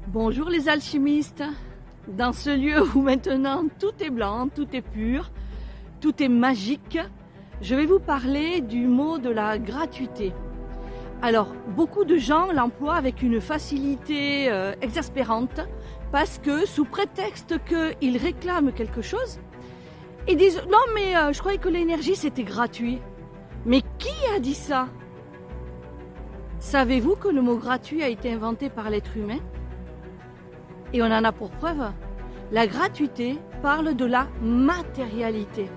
Bonjour les alchimistes. Dans ce lieu où maintenant tout est blanc, tout est pur, tout est magique, je vais vous parler du mot de la gratuité. Alors, beaucoup de gens l'emploient avec une facilité exaspérante parce que sous prétexte qu'ils réclament quelque chose, ils disent « Non mais je croyais que l'énergie c'était gratuit ». Mais qui a dit ça? Savez-vous que le mot gratuit a été inventé par l'être humain? Et on en a pour preuve. La gratuité parle de la matérialité.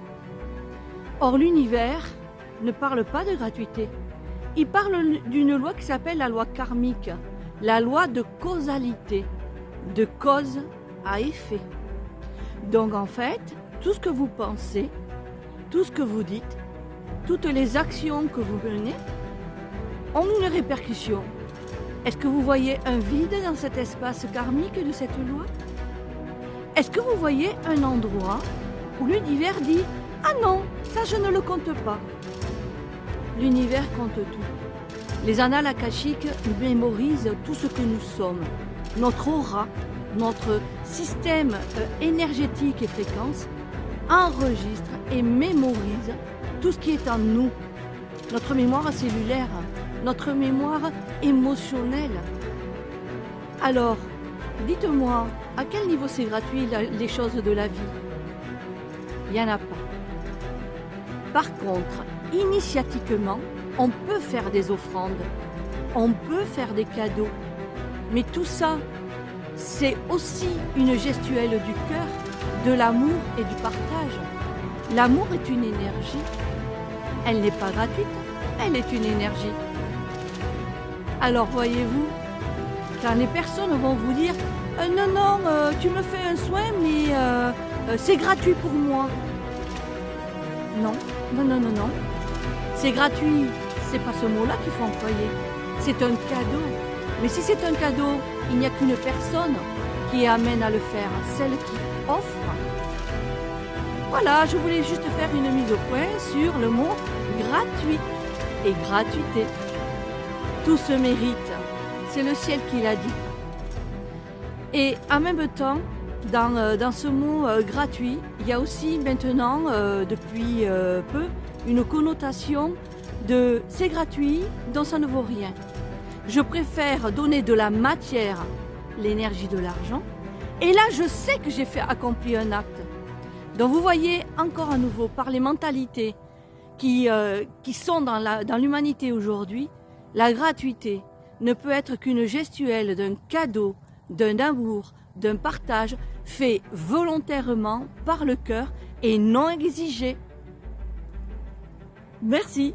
Or l'univers ne parle pas de gratuité. Il parle d'une loi qui s'appelle la loi karmique, la loi de causalité, de cause à effet. Donc en fait, tout ce que vous pensez, tout ce que vous dites, toutes les actions que vous menez ont une répercussion. Est-ce que vous voyez un vide dans cet espace karmique de cette loi? Est-ce que vous voyez un endroit où l'univers dit « Ah non, ça je ne le compte pas ». L'univers compte tout. Les annales akashiques mémorisent tout ce que nous sommes. Notre aura, notre système énergétique et fréquence enregistre et mémorise tout ce qui est en nous. Notre mémoire cellulaire, notre mémoire émotionnelle. Alors, dites-moi, à quel niveau c'est gratuit les choses de la vie? Il n'y en a pas. Par contre, initiatiquement, on peut faire des offrandes, on peut faire des cadeaux. Mais tout ça, c'est aussi une gestuelle du cœur, de l'amour et du partage. L'amour est une énergie. Elle n'est pas gratuite, elle est une énergie. Alors voyez-vous, quand les personnes vont vous dire « Non, non, tu me fais un soin, mais c'est gratuit pour moi ». Non, non, non, non, non. C'est gratuit, c'est pas ce mot-là qu'il faut employer. C'est un cadeau. Mais si c'est un cadeau, il n'y a qu'une personne qui amène à le faire, celle qui offre. Voilà, je voulais juste faire une mise au point sur le mot gratuit et gratuité. Tout se mérite, c'est le ciel qui l'a dit. Et en même temps, dans ce mot gratuit, il y a aussi maintenant, depuis peu, une connotation de c'est gratuit, donc ça ne vaut rien. Je préfère donner de la matière, l'énergie de l'argent, et là je sais que j'ai fait accomplir un acte. Donc vous voyez encore à nouveau, par les mentalités qui sont dans l'humanité aujourd'hui, la gratuité ne peut être qu'une gestuelle d'un cadeau, d'un amour, d'un partage fait volontairement par le cœur et non exigé. Merci.